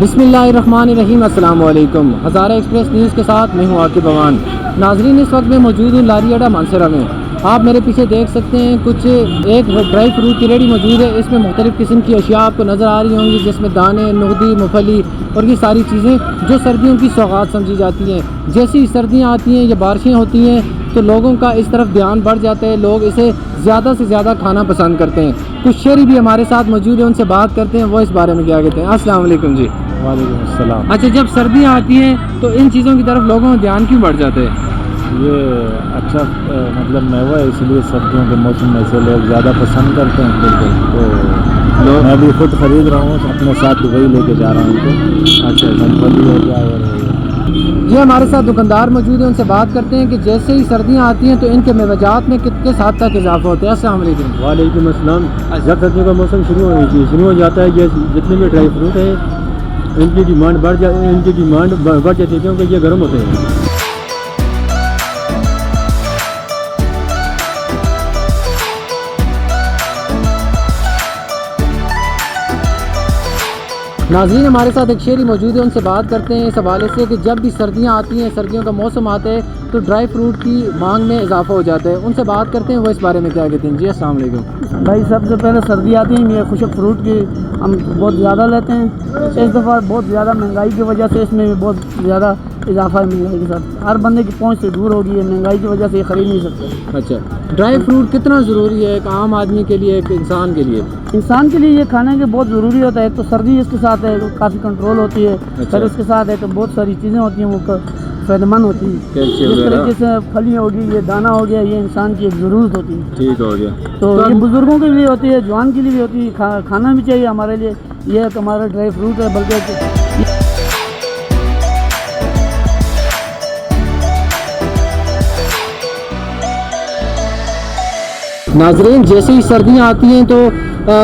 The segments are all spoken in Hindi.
बिस्मिल्लाहिर्रहमानिर्रहीम। अस्सलाम वालेकुम। हज़ारा एक्सप्रेस न्यूज़ के साथ मैं हूँ आकिब बवान। नाजरीन, इस वक्त मैं मौजूद हूँ लारी अड्डा मानसरा में। आप मेरे पीछे देख सकते हैं कुछ एक ड्राई फ्रूट की रेडी मौजूद है। इसमें मुख्तलिफ़ किस्म की अशिया आपको नज़र आ रही होंगी, जिसमें दाने, नगदी, मूँगफली और ये सारी चीज़ें जो सर्दियों की सौगात समझी जाती हैं। जैसी ही सर्दियाँ आती हैं या बारिशें होती हैं तो लोगों का इस तरफ ध्यान बढ़ जाता है, लोग इसे ज़्यादा से ज़्यादा खाना पसंद करते हैं। कुछ शहरी भी हमारे साथ मौजूद हैं, उनसे बात करते हैं, वो इस बारे में क्या कहते हैं। अस्सलाम वालेकुम जी। वालेकुम अस्सलाम। अच्छा, जब सर्दियाँ आती हैं तो इन चीज़ों की तरफ लोगों का ध्यान क्यों बढ़ जाता है? ये अच्छा मतलब मेवा है, इसलिए सर्दियों के मौसम में से लोग ज़्यादा पसंद करते हैं। तो मैं भी खुद ख़रीद रहा हूँ, अपने साथ दुबई लेके जा रहा हूँ इनको। अच्छा, मूँगफली हो गया और जी हमारे साथ दुकानदार मौजूद हैं, उनसे बात करते हैं कि जैसे ही सर्दियाँ आती हैं तो इनके मेवाजात में किस हद तक इजाफा होता है। अस्सलाम वालेकुम। वालेकुम अस्सलाम। जब सर्दियों का मौसम शुरू हो जाता है, ये जितने भी ड्राई फ्रूट हैं इनकी डिमांड बढ़ जाती है क्योंकि ये गर्म होते हैं। नाज़रीन, हमारे साथ एक शेरी मौजूद है, उनसे बात करते हैं इस हवाले से कि जब भी सर्दियाँ आती हैं, सर्दियों का मौसम आता है तो ड्राई फ्रूट की मांग में इजाफा हो जाता है। उनसे बात करते हैं, वो इस बारे में क्या कहते हैं। जी अस्सलाम वालेकुम। भाई, सबसे पहले सर्दी आती है, ये खुशक फ्रूट की हम बहुत ज़्यादा लेते हैं। इस दफ़ा बहुत ज़्यादा महंगाई की वजह से इसमें भी बहुत ज़्यादा इजाफा है। महंगाई के साथ हर बंदे की पहुंच से दूर हो गई है, महंगाई की वजह से ये ख़रीद नहीं सकते। अच्छा, ड्राई फ्रूट कितना ज़रूरी है एक आम आदमी के लिए, एक इंसान के लिए? इंसान के लिए ये खाने के बहुत ज़रूरी होता है। तो सर्दी इसके साथ है काफ़ी कंट्रोल होती है। फिर उसके साथ है तो बहुत सारी चीज़ें होती हैं, वो फ़ायदेमंद होती है। जिस तरीके से फली होगी, ये दाना हो गया, ये इंसान की एक ज़रूरत होती है। ठीक हो गया। तो ये बुज़ुर्गों के लिए होती है, जवान के लिए भी होती है, खाना भी चाहिए हमारे लिए। ये एक हमारा ड्राई फ्रूट है। बल्कि नाजरीन, जैसे ही सर्दियाँ आती हैं तो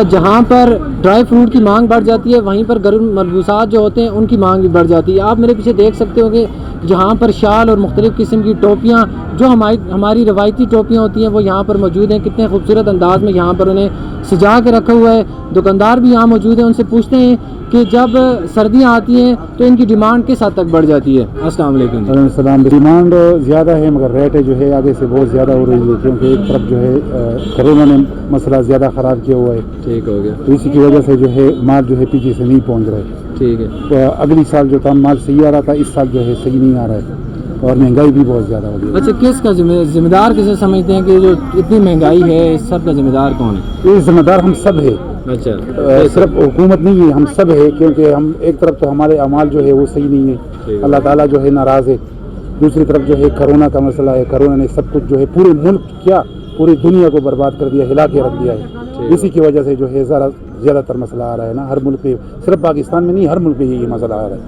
जहाँ पर ड्राई फ्रूट की मांग बढ़ जाती है, वहीं पर गर्म मलबूसात जो होते हैं उनकी मांग भी बढ़ जाती है। आप मेरे पीछे देख सकते हो कि जहाँ पर शाल और मुख्तलिफ़ किस्म की टोपियाँ, जो हमारी रवायती टोपियाँ होती हैं, वो यहाँ पर मौजूद हैं। कितने खूबसूरत अंदाज में यहाँ पर उन्हें सजा के रखा हुआ है। दुकानदार भी यहाँ मौजूद हैं, उनसे पूछते हैं कि जब सर्दियाँ आती हैं तो इनकी डिमांड किस हद तक बढ़ जाती है। अस्सलाम वालेकुम। वालेकुम। डिमांड ज़्यादा है मगर रेट जो है आगे से बहुत ज़्यादा हो रही है, क्योंकि एक तरफ जो है कोरोना ने मसला ज़्यादा ख़राब किया हुआ है। ठीक हो गया। तो इसी की वजह से जो है माल जो है पीछे से नहीं पहुँच रहा है। ठीक है। तो अगली साल जो था माल सही आ रहा था, इस साल जो है सही नहीं आ रहा है और महंगाई भी बहुत ज़्यादा हो गई। अच्छा, किसका जिम्मेदार किसे समझते हैं कि जो इतनी महंगाई है, इस सब का जिम्मेदार कौन है? ये जिम्मेदार हम सब है। अच्छा, सिर्फ हुकूमत नहीं है, हम सब है। क्योंकि हम एक तरफ तो हमारे अमाल जो है वो सही नहीं है, अल्लाह ताला जो है नाराज़ है। दूसरी तरफ जो है कोरोना का मसला है। कोरोना ने सब कुछ जो है पूरे मुल्क क्या पूरी दुनिया को बर्बाद कर दिया, हिला के रख दिया है। इसी की वजह से जो है ज़्यादातर मसला आ रहा है ना, हर मुल्क पे, सिर्फ पाकिस्तान में नहीं, हर मुल्क पे ये मसला आ रहा है।